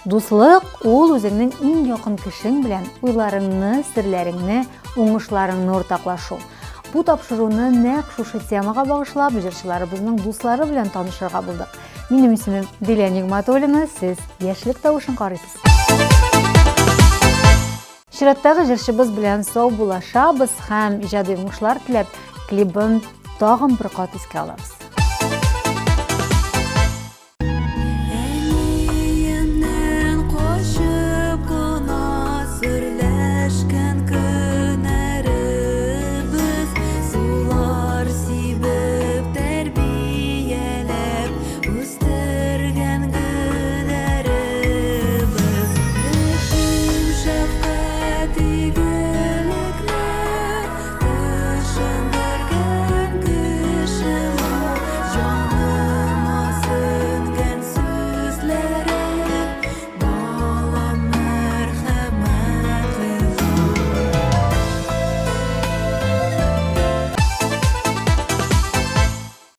Дуслык ул үзеңнең иң якын кешең белән уйларыңны, серләреңне, уңышларыңны уртаклашу. Бу тапшыруны нәкъ шушы темага багышлап, җырчыларыбызның дуслары белән танышырга булдык. Минем исемем Дилә Нигъмәтуллина, сез яшьлек тавышын карыйсыз. Чираттагы җырчыбыз белән сау булашабыз һәм иҗади уңышлар теләп, клибын тагын бер кат искә алабыз.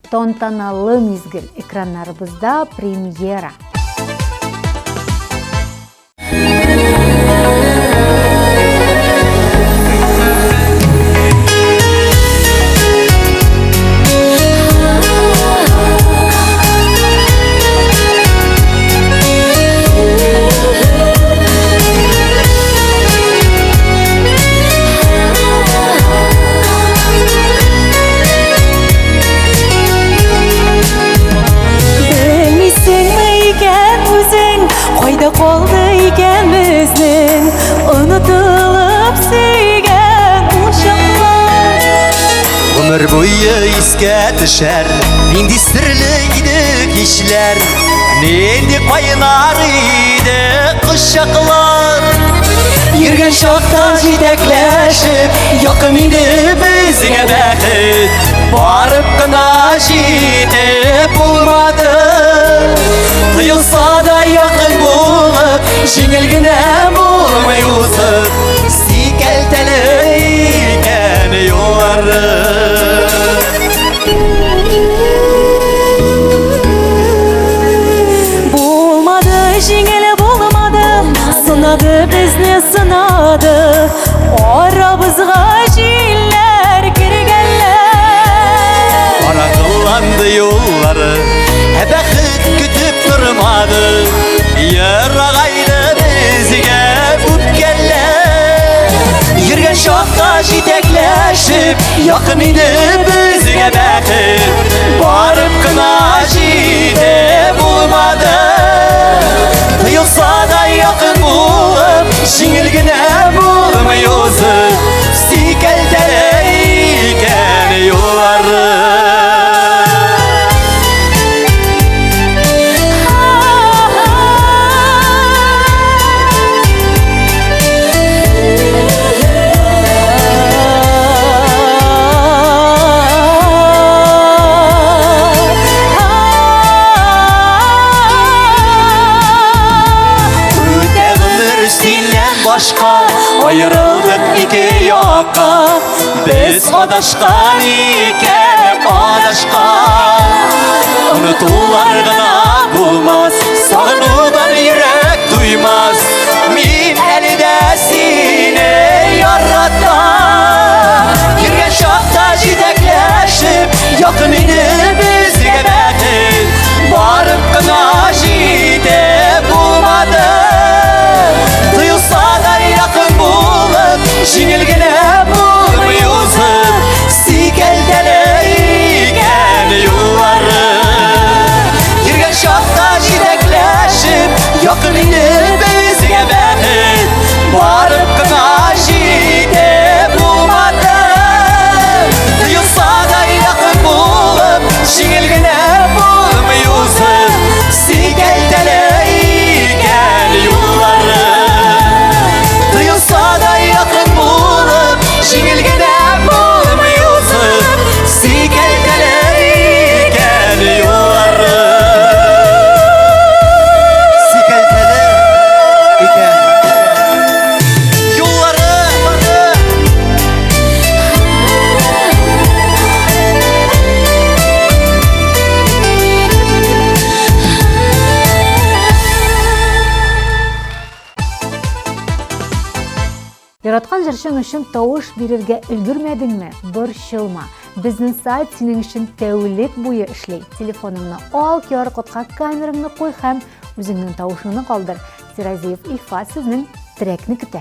Тантаналы мизгел экраннарыбызда премьера. Qoldi ekan bizning unutulib sevgan o'shalar. Ömür boyu esga tushar endi sirli edi kishlar, endi qaynar edi qushaqlar. Yurgan shoqda jetaklashib yoqim edi bizga baxit, borib qana yetib bo'lmadi. Tuyulsa da yaqin bo'lib, jengilgina bo'lmay o'zib, sikaltali ekan yo'llari. Bo'lmadi, jengil bo'lmadi, sinadi bizni sinadi, orabizga jillar kirganlar. Qaraqlandı yo'llari, baxit kutib turmadi, yarag'aydi bizga o'pganlar. Yurgan shoqqa jetaklashib yoqim edi bizga baxit, borib qana yetib bo'lmadi. Tuyulsa da yaqin bo'lib, jengilgina bo'lmay o'zib, sikaltali ekan yo'llari. Ayrıldık iki yoqqa, biz adashgan ekan adashgan. Unutullar gana bo'lmas, sog'inuvdan yurak duymaz. Men elida seni yaratdim. Yurgan shoqda jetaklashib yoqim edi bizga baxit, borib qana yetib bo'lmadi. Tuyulsa da yaqin bo'lib, jengilgina bo'lmay o'zib, sikaltali ekan yo'llari. Yurgan shoqda jetaklashib yoqim edi bizga baxit, borib qana yetib bo'lmadi. Tuyulsa da yaqin bo'lib, Яраткан җырчың өчен тавыш бирергә өлгермәдеңме? Борчылма. Безнең сайт синең өчен тәүлек буе эшли. Телефоныңны ал, QR-кодка камераңны куй һәм үзеңнең тавышыңны калдыр. Сиразиев Илфат сезнең трекны көтә.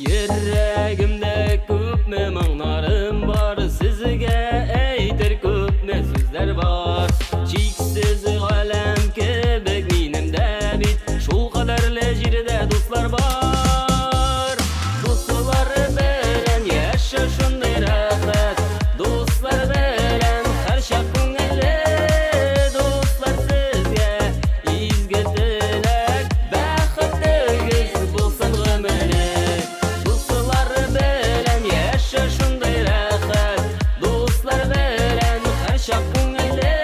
Йөрәгемдә күпме моңнарым бар, сезгә әйтер күпме сүзләр бар. Чиксез галәм кебек минем дә бит, шул кадәрле җирдә дуслар бар. Дуслар белән яшә шундый рәхәт, дуслар белән һәр чак күңелле. Дуслар сезгә изге теләк, бәхетегез булсын гомерлек. Дуслар белән яшә шундый рәхәт, дуслар белән һәр чак күңелле.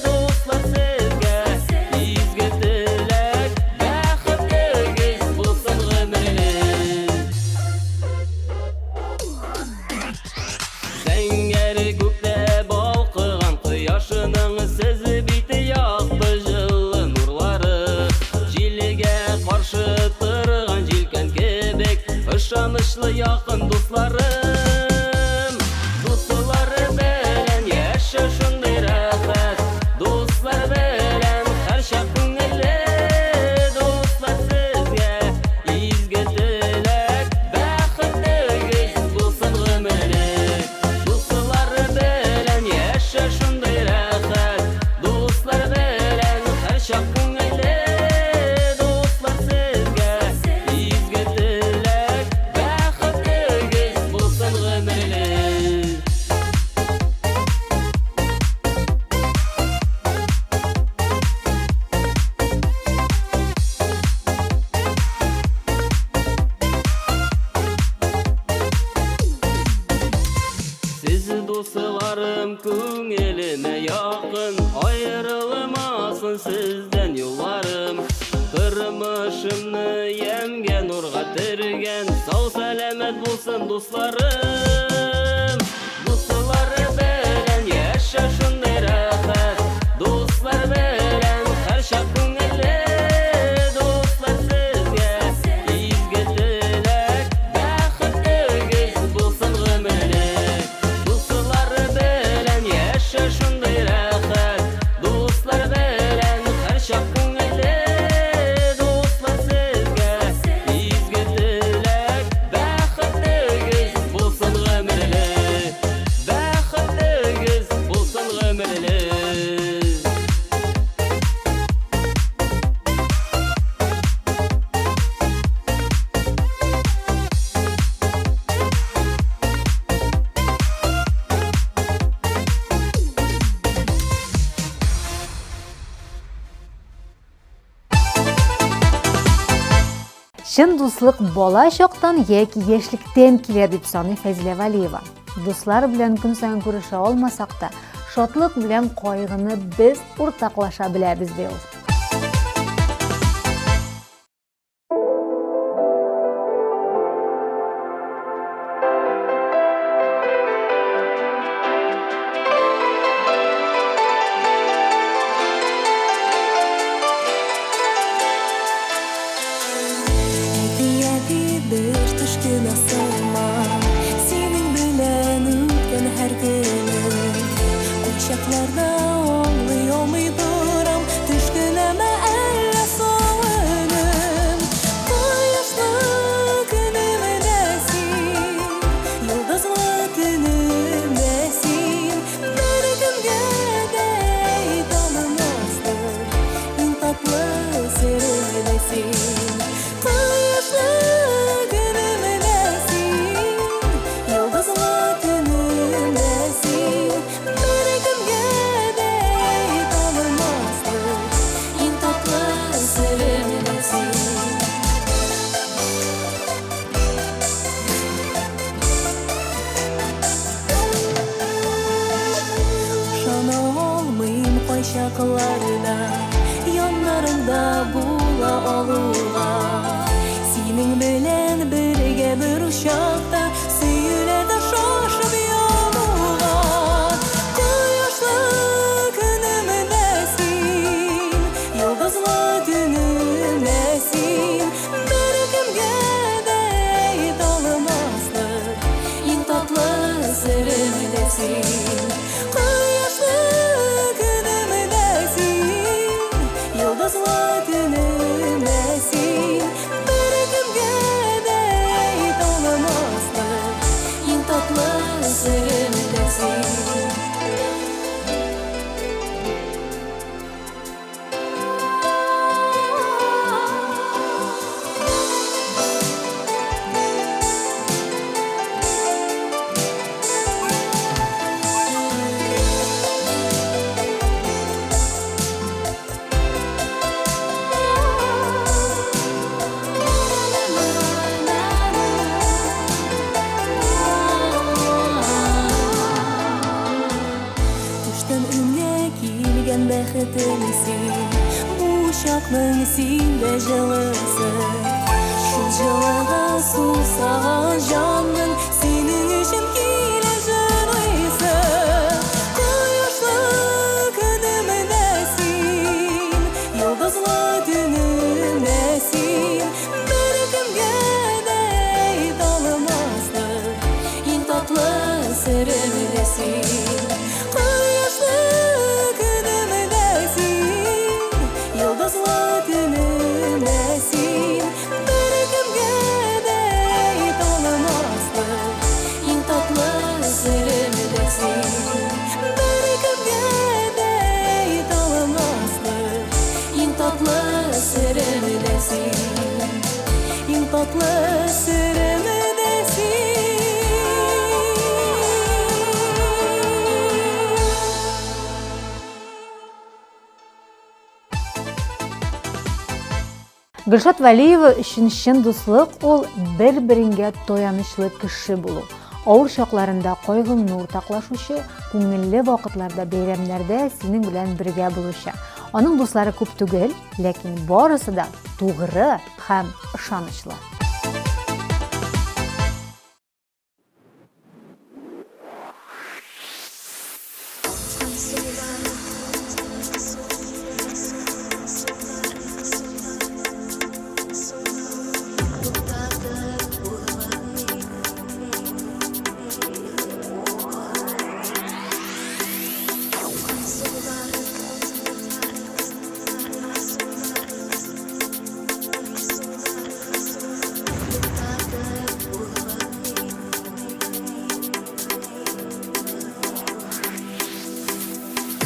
Дуслар сезгә изге теләк, бәхетегез булсын гомерлек. Зәңгәр күктә балкыган кояшының сез бит якты җылы нурлары. Җилгә каршы торган җилкән кебек, ышанычлы якын дусларым. Дуслар белән яшә шундый рәхәт, дуслар белән һәр чак күңелле. Дуслар сезгә изге теләк, бәхетегез булсын гомерлек. Дуслар белән яшә шундый рәхәт, дуслар белән һәр чак күңелле. Дуслар сезгә изге теләк, бәхетегез булсын гомерлек. Сез дусларым күңелемә якын, аерылмасын сездән юлларым. Тормышымны ямгә нурга тергән, сау сәламәт булсын дусларым. Дуслар белән яшә шундый рәхәт, дуслар белән һәр чак күңелле. Дуслар сезгә изге теләк, бәхетегез булсын гомерлек. Дуслар белән яшә шундый рәхәт, дуслар белән һәр чак күңелле. Дуслар сезгә изге теләк, бәхетегез булсын гомерлек. Бәхетегез булсын гомерлек. Чын дуслык бала чактан яки яшьлектән килә дип саный Фәзилә Вәлиева. Дуслар белән көн саен күрешә алмасак та, шатлык белән кайгыны без уртаклаша беләбез бит. Bir düşkün asılma, senin bilen ütten her günüm. Uçaklarda oluyor muyduram, düşküneme elle soğunum. Kayışlı günümdesin, yıldızlı günümdesin. Bir gün gedey tanımazdır, en tatlı sırrınesin. Yıldızlı günümdesin, bir gün чакларда яннарыңда була алуга синең белән бергә бер учакта сөйләде шашып януга кояшлы көнемдә син йолдызлы төнемдә син беркемгә дә әйтә алмаслык иң татлы серемдә син кояшлы көнемдә син йолдызлы төнемдә син беркемгә дә әйтә алмаслык иң татлы серемдә син Төштән өңгә килгән бәхетем син бу чакның синдә җылысы шул җылыга сусаган җанның синең өчен килә җырлыйсы кояшлы көнемдә син йолдызлы төнемдә син беркемгә дә әйтә алмаслык иң татлы серемдә син кояшлы көнемдә син йолдызлы төнемдә син беркемгә дә әйтә алмаслык иң татлы серемдә син беркемгә дә әйтә алмаслык иң татлы серемдә син иң татлы серемдә син Гөлшат Вәлиева өчен чын дуслык ул бер-береңгә таянычлы кеше булу. Авыр чакларында кайгыңны уртаклашучы, күңелле вакытларда, бәйрәмнәрдә синең белән бергә булучы. Аның дуслары күп түгел, ләкин барысы да тугры һәм ышанычлы.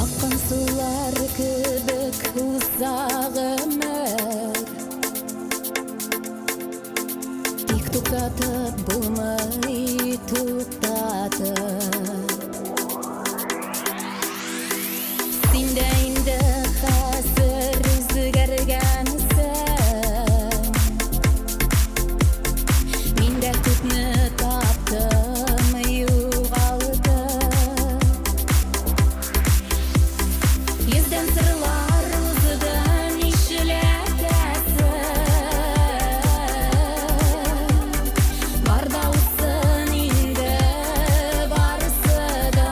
Аккан сулар кебек узагымыр Тик туктатып булмый туктатып Синдә инде хәзер үзгәргәнсең Мин дә күпне таптым, югалдым Йөздән сырлар узыдан ишеләтәсең Бар да усын инде барысы да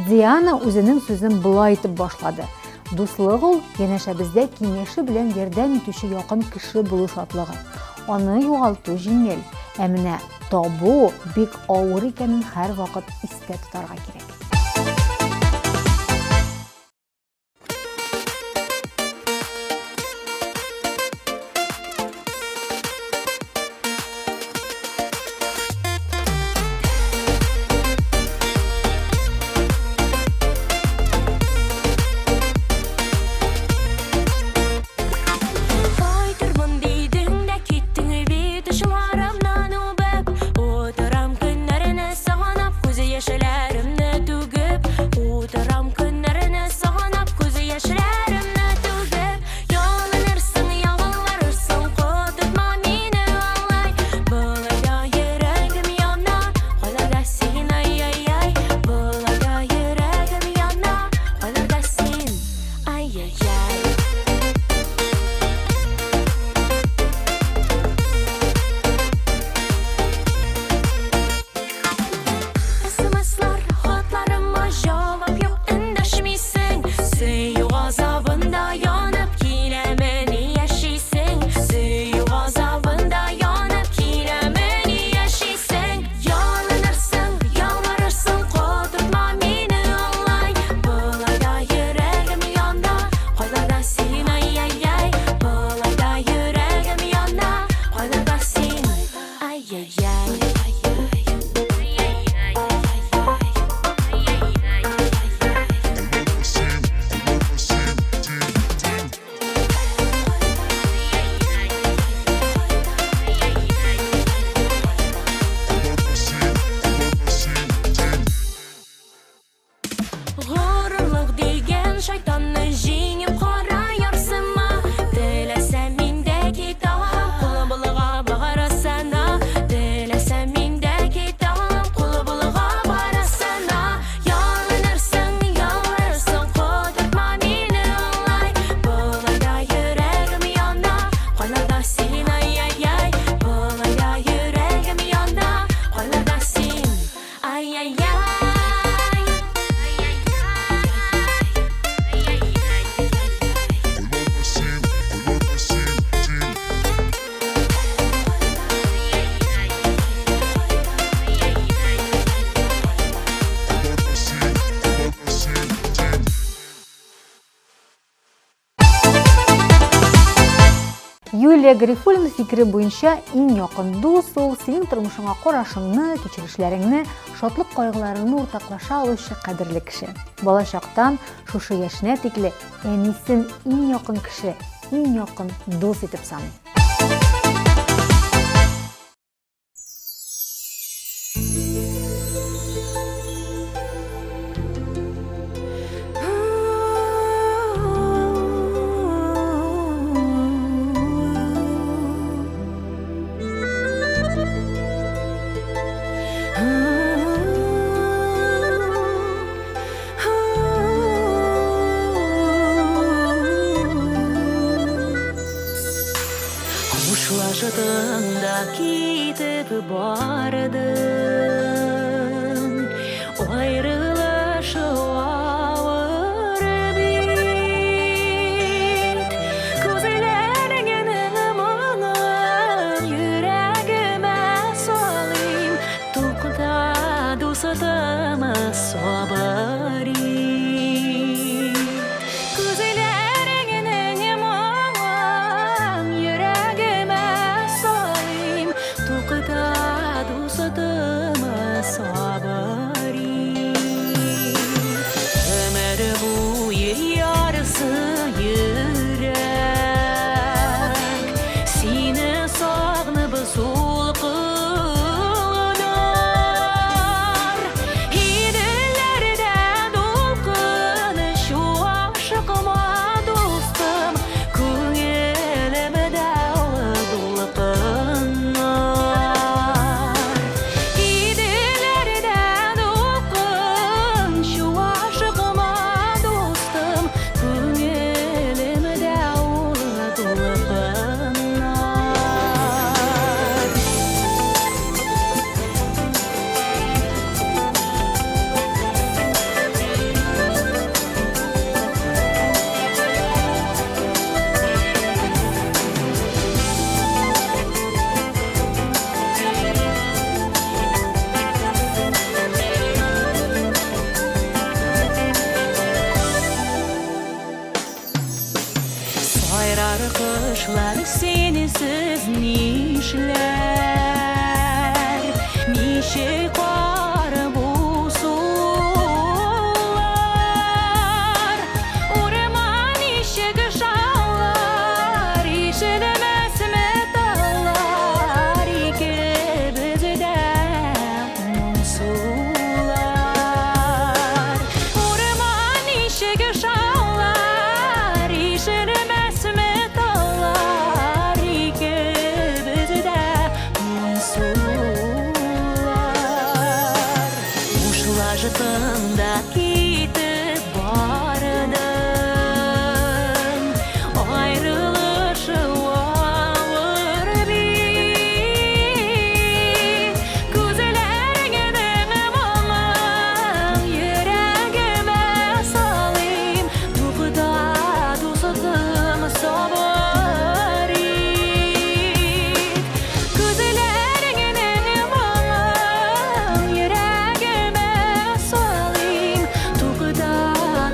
Диана үзенең сүзен болай итеп башлады. Дуслык ул янәшә бездә киңәше белән ярдәм итүче якын кеше булу шатлыгы. Аны югалту җиңел, ә менә табу бик авыр икәнен һәрвакыт истә тотарга кирәк. Юлия Гарифуллина фикере буенча иң якын дус ул синең тормышыңа карашыңны, кичерешләреңне, шатлык-кайгыларыңны уртаклаша алучы кадерле кеше. Балачактан шушы яшенә тикле әнисен иң якын кеше, иң якын дус итеп саный. Шуашыдың китеп бардың, айрылышы ауыр бит. Күзләреңнең моңын йөрәгемә салыйм, тукта дусытыма сабыр ит. Sabari sensiz nişler, nişe kar bu sular, orman işe gışalar, işinemez metallar, iki bizde unsular, orman işe gışalar, işinemez metallar, iki bizde unsular. Ушла жытында кетіп бардың, айрылышы ауыр бей. Көзлеріңнің мұңын жүрегіме салайым, тоқта достым сабыр ет. Көзлеріңнің мұңын жүрегіме салайым, тоқта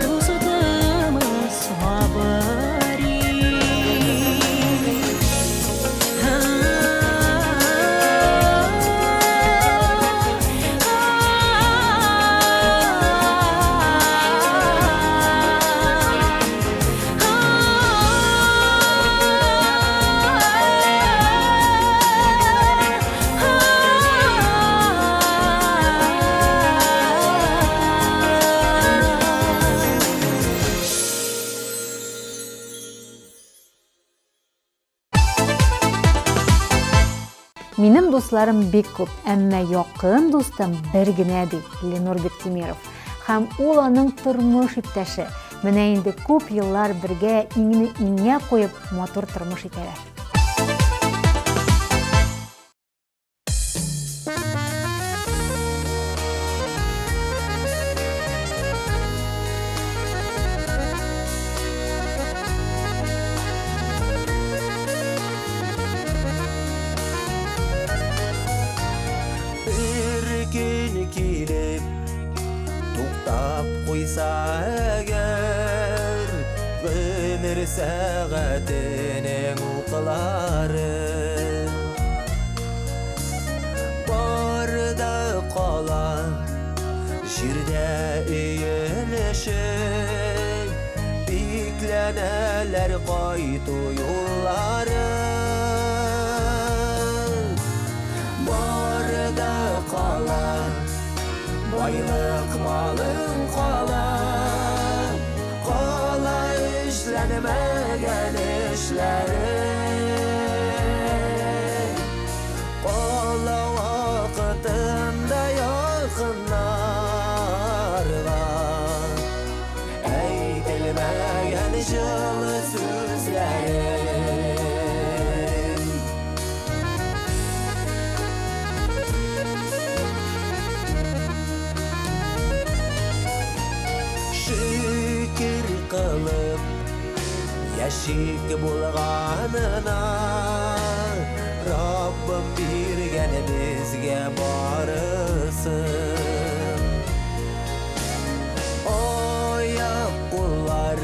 достым сабыр ет. Минем дусларым бик күп, әмма якын дустым бер генә ди, Ленур Бектимиров. Һәм ул аның тормыш иптәше. Менә инде күп еллар бергә иңне иңгә куеп матур тормыш итәләр. Bir gün kelip to'xtab qo'ysa agar ömür saatining o'qlari borda qolar yerda eyilishib beklanalar qaytu yo'llari borda qolar boylik malın qolar qolar ishlanmagan ishlari qolar vaqtında yaqinlarga aytilmagan жылы so'zlari Şükür kılıp yaşık bulganına Rabbim bergen bizge barısın Oyak kullar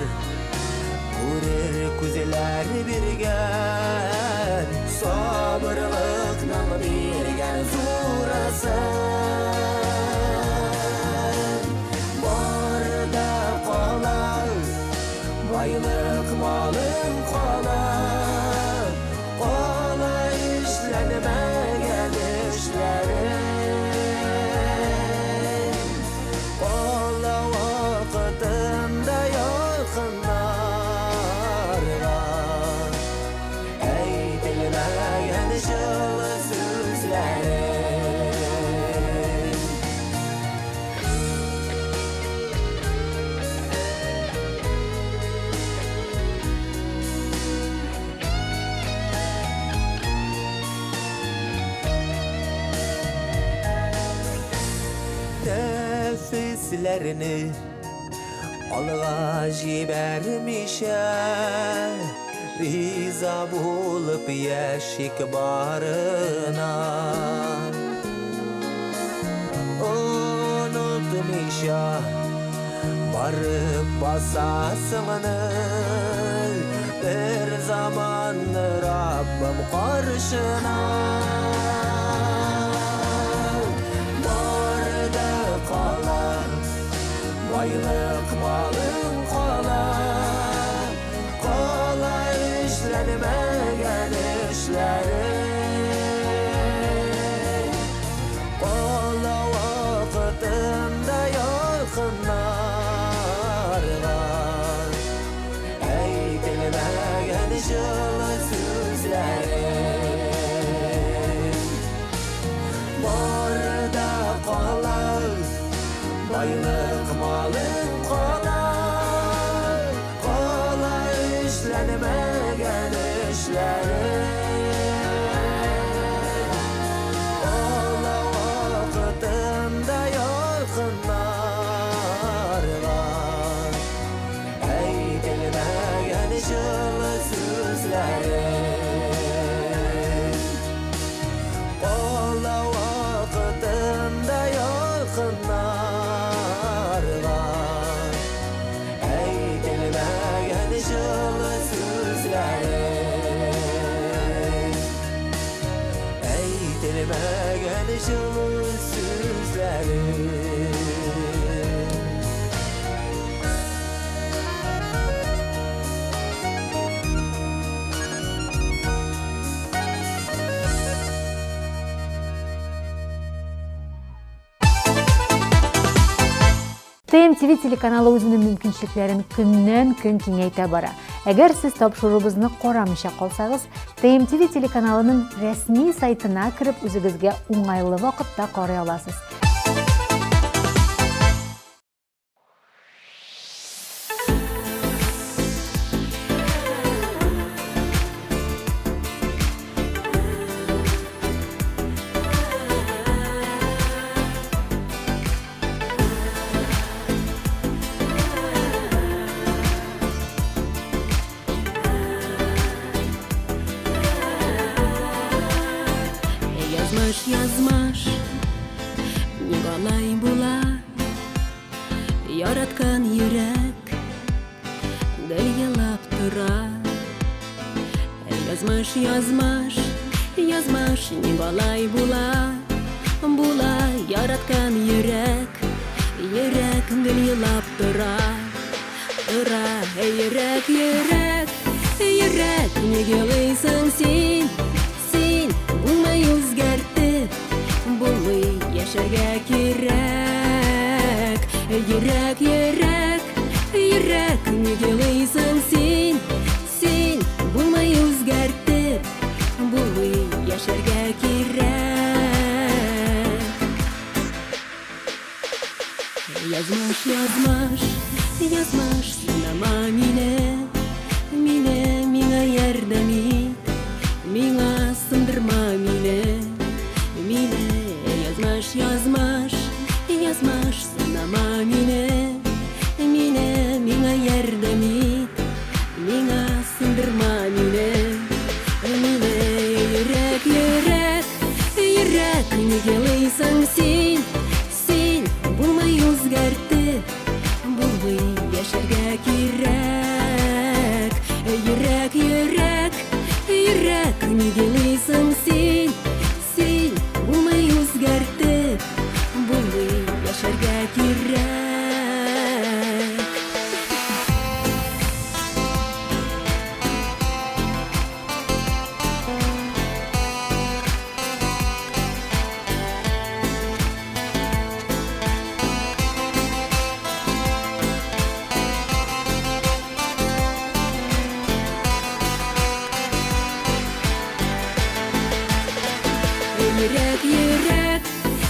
Kurir kuzeler birgen Sabırlıkla birgen zorasın Barda qolar Baylık malın qolar Qolar işlenmeyen işlerin Qolar vaqtında yakınlarga Aytilmagan жылы so'zlarin Nefislerini alğa jibermişe Riza bulup yaşık barına Unutmuşa barıp basasını Bir zaman Rabbim başına Barda kalan Baylık malın kalan Kolay işlenmeyen işleri Kola vakitinde yakınlar var Eğitilmeyen жылы sözleri Barda kalan Baylık malın kalan Kolay işlenmeyen işleri Kola vakitinde yakınlar var Eğitilmeyen жылы sözleri Kola vakitinde yakınlar var Eğitilmeyen жылы sözleri Eğitilmeyen жылы sözleri TMTV телеканалы өзінің мүмкіншіліктерін күннен-күн кеңейтә бара. Әгәр сіз тапшырубызны карамыйча калсагыз, TMTV телеканалының рәсми сайтына кіріп, үзегезгә уңайлы вакытта карый аласыз. Язмаш, Николай була, яраткан йөрәк, гел елап тора. Язмаш, Николай була, яраткан йөрәк, гел елап тора. Йөрәк, неге елыйсың син? Булмай үзгәртеп, булмый яшәргә кирәк. Йөрәк, неге елыйсың син? Булмай үзгәртеп, булмый яшәргә кирәк. Язмаш, сынама мине, миңа ярдәм ит, миңа сындырма мине. Язмаш, сынама мине, миңа ярдәм ит, миңа сындырма мине. Йөрәк, неге елыйсың син? Булмай үзгәртеп, булмый яшәргә кирәк. Йөрәк, неге елыйсың син? Булмай үзгәртеп, булмый яшәргә кирәк.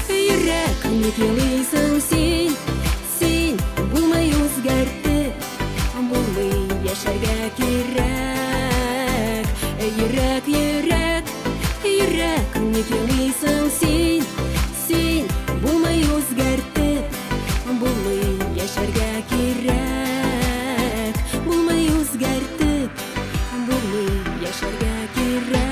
Йөрәк, неге елыйсың син? Булмай үзгәртеп, булмый яшәргә кирәк. Йөрәк, неге елыйсың син? Булмай үзгәртеп, булмый яшәргә кирәк. Булмай үзгәртеп, булмый яшәргә кирәк.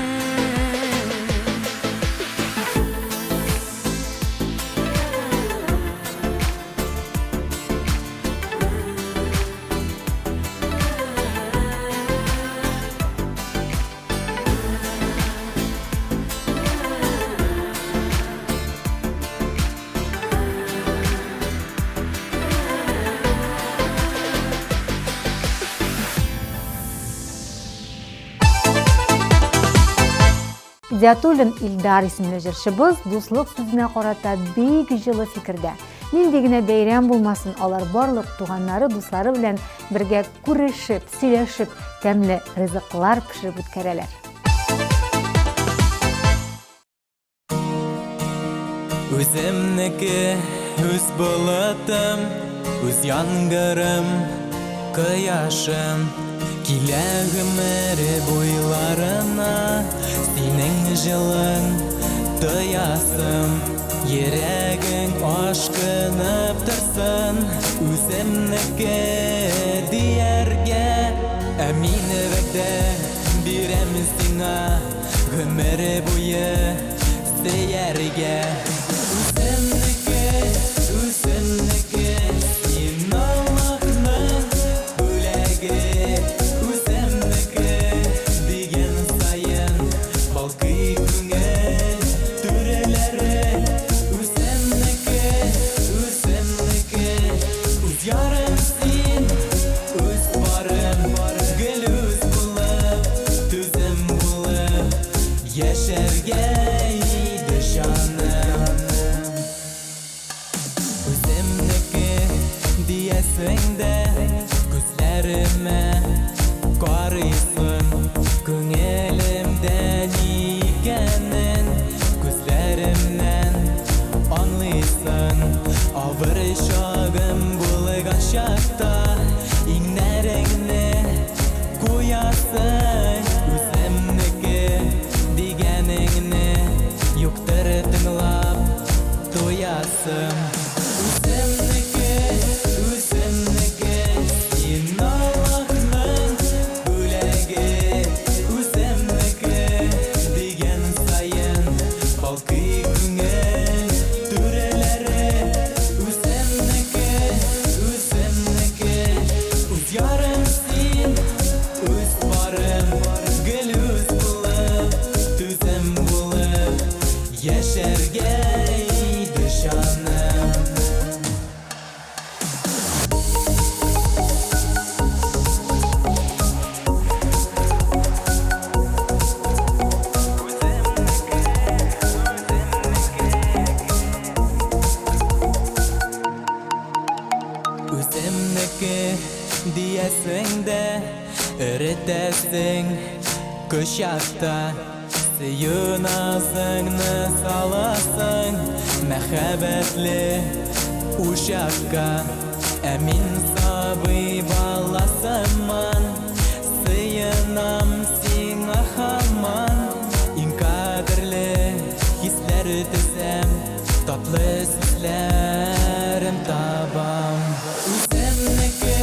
Идиатуллин Илдар исемле җырчыбыз дуслык сүзенә карата бик җылы фикердә. Нинди генә бәйрәм булмасын, алар барлык туганнары, дуслары белән бергә күрешеп, сөйләшеп, тәмле ризыклар пешереп үткәрәләр. Үземнеке, үз болытым, үз яңгырым, кояшым. Килә гомере буйларына, синең җылың тоясым. Йөрәгең ашкынып торсын, үземнеке дияргә. Ә мин вәгъдә бирәм сиңа, гомере буе сөяргә. Үземнеке, үземнеке, син Аллаһның бүләге. Үземнеке дигән саен балкый күңел түрәләре. Үземнеке, үземнеке, үз ярым син, үз барым, гел үз булып, түзем булып, яшәргә иде җаным. Үземнеке диясең дә, күзләремә карыйсың, күңелемдә ни икәнен күзләремнән аңлыйсың. Авыр чагым булган чакта иңнәреңне куясың. Үземнеке дигәнеңне юктыр тыңлап туясың. Үземнеке, үземнеке, син Аллаһның бүләге. Үземнеке дигән саен балкый күңел түрәләре. Үземнеке, үземнеке, үз ярым син, үз барым, гел үз булып, түзем булып, яшәргә иде җаным. Үземнеке диясең дә, өретәсең кочакта. Сөю назыңны саласың мәхәббәтле учакка. Ә мин сабый баласыман, сыенам сиңа һаман. Иң кадерле хисләр төзәм, татлы сүзләрем табам. Үземнеке,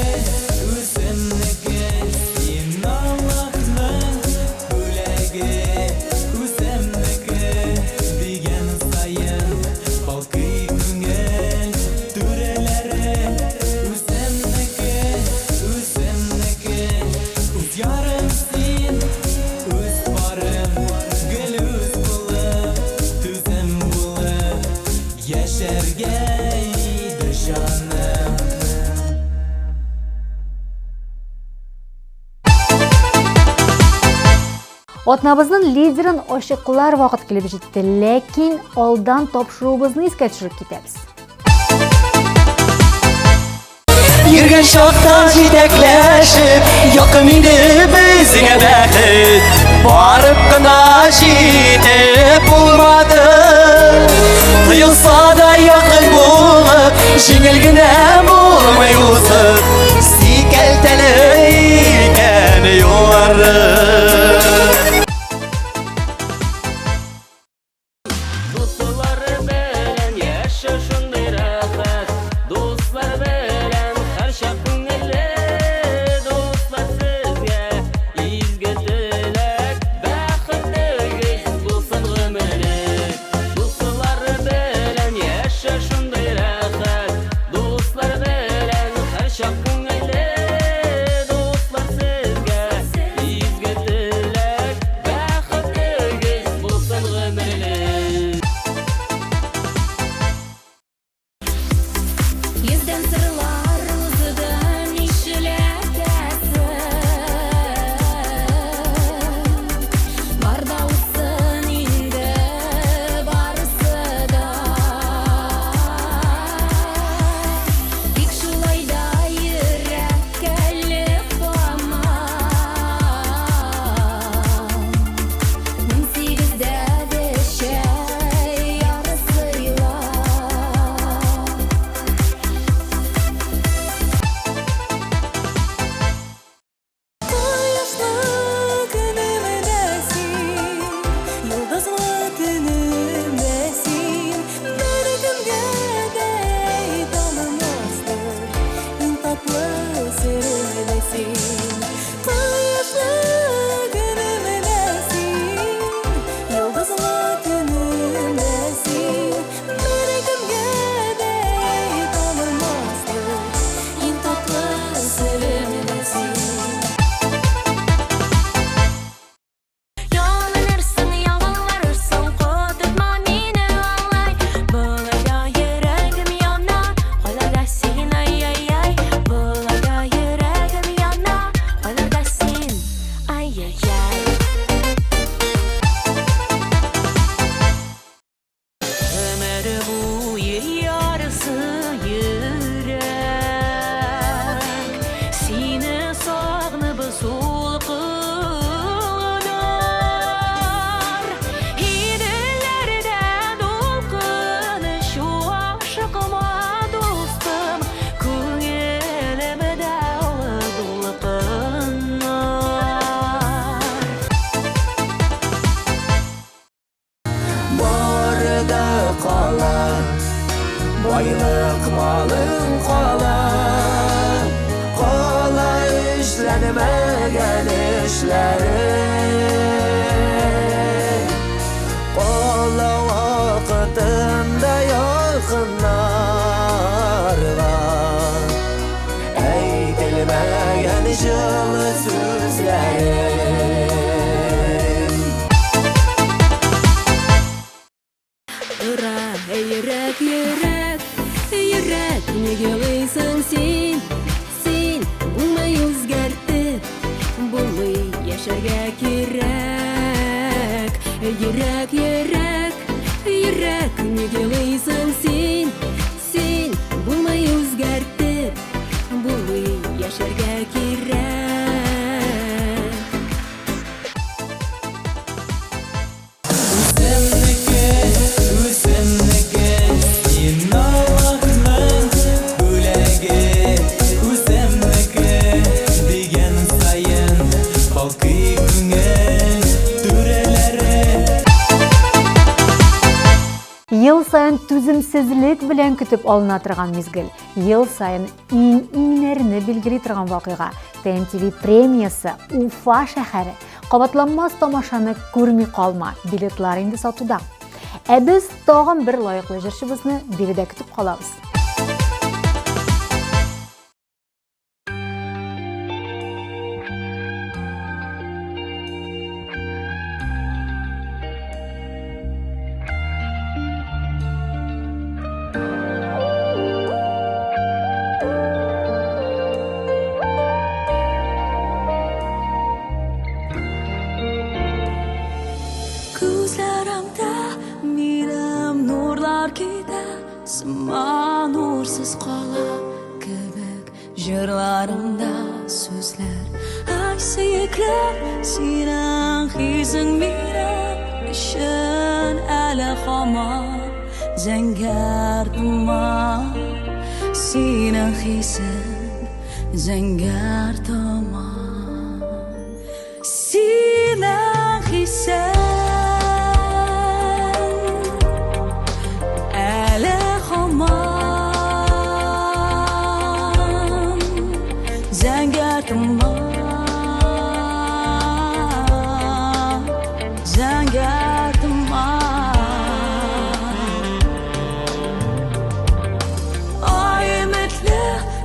үземнеке, син Аллаһның бүләге. Үземнеке дигән саен балкый күңел түрәләре. Үземнеке, үземнеке, үз ярым син, үз барым, гел үз булып, түзем булып, яшәргә иде җаным. Атнабызның лидерын ачыклар вакыт килеп җитте, ләкин алдан тапшыруыбызны искә төшереп китәбез. Йөргән чакта җитәкләшеп, якын инде безгә бәхет. Барып кына җитеп булмады. Тыелса да якын булып, җиңел генә булмый узып. Сикәлтәле икән юллары. Дуслары белән яшәү шундый рәхәт, дуслар белән һәр чак күңелле. Дуслар сезгә изге теләк, бәхетлегез булсын гомере. Дуслары белән яшәү шундый рәхәт, дуслар белән һәр чак күңелле. qala Boyliq malın qala Qala işlenmegen işleri Qala vaqtında yakınlarga Eytilmegen жылы sözlerim Ura, yürek, yürek, yürek Nege gıysan sen, sen Bulmayı özgertip, bulmayı yaşarga kerek Yürek, yürek, yürek Nege gıysan sen, sen Bulmayı özgertip, bulmayı yaşarga kerek Ел сайын түзімсізлік білән күтіп алына тұрған мезгіл. Ел сайын иңнәріні белгілей тұрған вақиға. ТНТВ премиясы Уфа шәһәрі. Қабатланмас тамашаны көрмей қалма. Билетлар инде сатуда. Біз тағын бір лайықлы жыршыбызны берді күтіп қалабыз. Ko'zlarimda miram nurlar keda Sima nursiz qola kibik Jırlarimda so'zlar Aysi yeklar Sening hizing miram Ishin ali hamon Zangar tomon Sening hizing Zangar tomon Sening hizing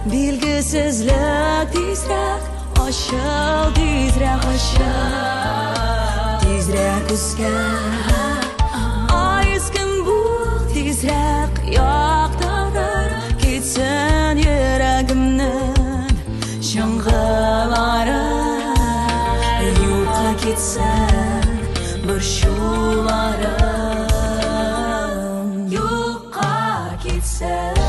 Bilgisizlik tezrak Aşıl tezrak aşıl Tezrak üskar Ayızgın bu tezrak Yaktarır Ketsin yüreğimden Şıngıları Yurtla ketsin Bir şularım Yurtla ketsin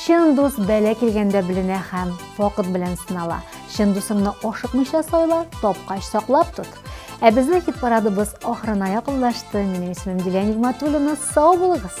Шын дос бәлә келгәндә беленә һәм вакыт белән сынала. Чын дусыңны ашыкмыйча сайла, тапкач саклап тот. Ә безнең хит парадыбыз ахырына якынлашты. Минем исемем Дилә Нигъмәтуллина. Сау булыгыз.